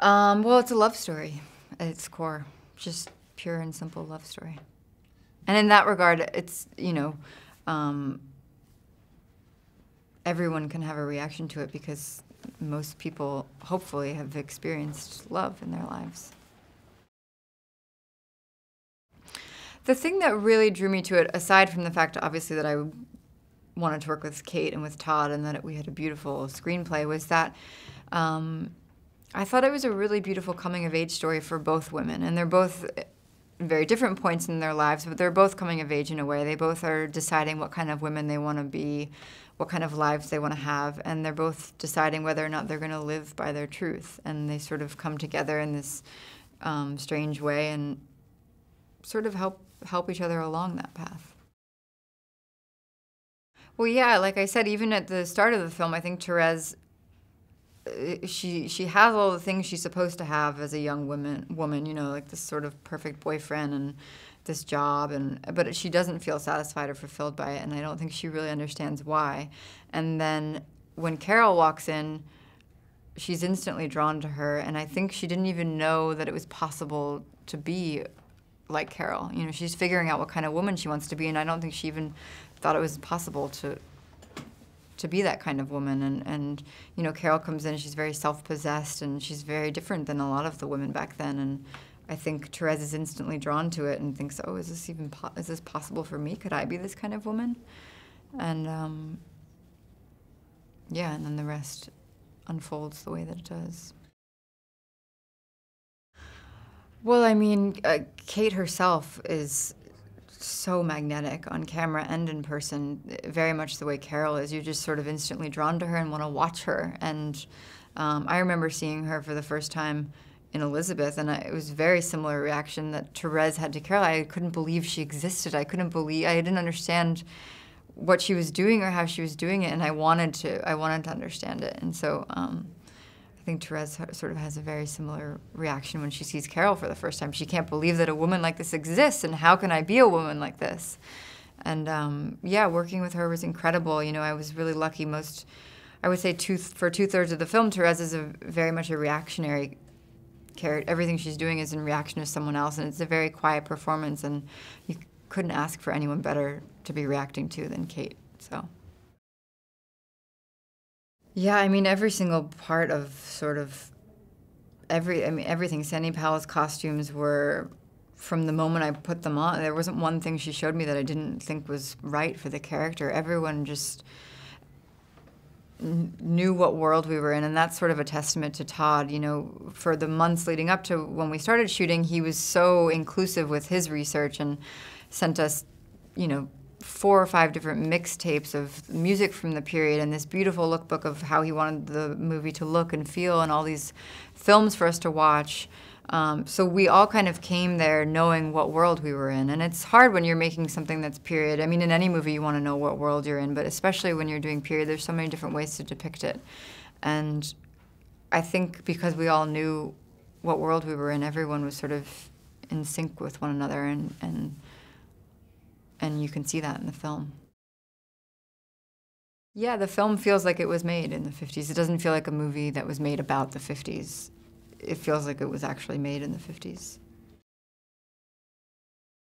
Well, it's a love story at its core, just pure and simple love story. And in that regard, it's, everyone can have a reaction to it because most people, hopefully, have experienced love in their lives. The thing that really drew me to it, aside from the fact, obviously, that I wanted to work with Kate and with Todd and that we had a beautiful screenplay, was that I thought it was a really beautiful coming-of-age story for both women. And they're both very different points in their lives, but they're both coming of age in a way. They both are deciding what kind of women they want to be, what kind of lives they want to have, and they're both deciding whether or not they're going to live by their truth. And they sort of come together in this strange way and sort of help each other along that path. Well, yeah, like I said, even at the start of the film, I think Therese, she has all the things she's supposed to have as a young woman, like this sort of perfect boyfriend and this job, but she doesn't feel satisfied or fulfilled by it, and I don't think she really understands why. And then when Carol walks in, she's instantly drawn to her, and I think she didn't even know that it was possible to be like Carol. She's figuring out what kind of woman she wants to be, and I don't think she even thought it was possible to be that kind of woman. And Carol comes in, she's very self-possessed, and she's very different than a lot of the women back then, and I think Therese is instantly drawn to it and thinks, oh, is this possible for me? Could I be this kind of woman? And yeah, and then the rest unfolds the way that it does. Well, I mean, Kate herself is so magnetic on camera and in person, very much the way Carol is. You're just sort of instantly drawn to her and want to watch her. And I remember seeing her for the first time in Elizabeth, and it was a very similar reaction that Therese had to Carol. I couldn't believe she existed. I didn't understand what she was doing or how she was doing it, and I wanted to understand it. And so I think Therese sort of has a very similar reaction when she sees Carol for the first time. She can't believe that a woman like this exists, and how can I be a woman like this? And yeah, working with her was incredible. I was really lucky. I would say for two-thirds of the film, Therese is very much a reactionary character. Everything she's doing is in reaction to someone else, and it's a very quiet performance, and you couldn't ask for anyone better to be reacting to than Kate, so. Yeah, I mean, every single part of everything. Sandy Powell's costumes were, from the moment I put them on, there wasn't one thing she showed me that I didn't think was right for the character. Everyone just knew what world we were in, and that's sort of a testament to Todd. For the months leading up to when we started shooting, he was so inclusive with his research and sent us, 4 or 5 different mixtapes of music from the period and this beautiful lookbook of how he wanted the movie to look and feel, and all these films for us to watch. So we all kind of came there knowing what world we were in. And it's hard when you're making something that's period. I mean, in any movie you want to know what world you're in, but especially when you're doing period, there's so many different ways to depict it. And I think because we all knew what world we were in, everyone was sort of in sync with one another, and you can see that in the film. Yeah, the film feels like it was made in the 50s. It doesn't feel like a movie that was made about the 50s. It feels like it was actually made in the 50s.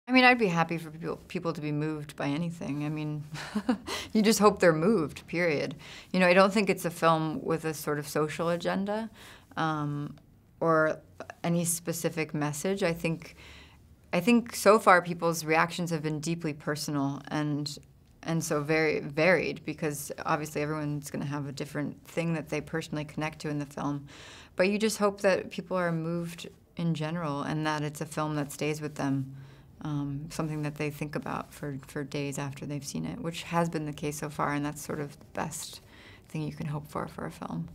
I mean, I'd be happy for people to be moved by anything. I mean, you just hope they're moved, period. I don't think it's a film with a sort of social agenda or any specific message. I think so far people's reactions have been deeply personal and so very varied, because obviously everyone's going to have a different thing that they personally connect to in the film. But you just hope that people are moved in general and that it's a film that stays with them, something that they think about for days after they've seen it, which has been the case so far, and that's sort of the best thing you can hope for a film.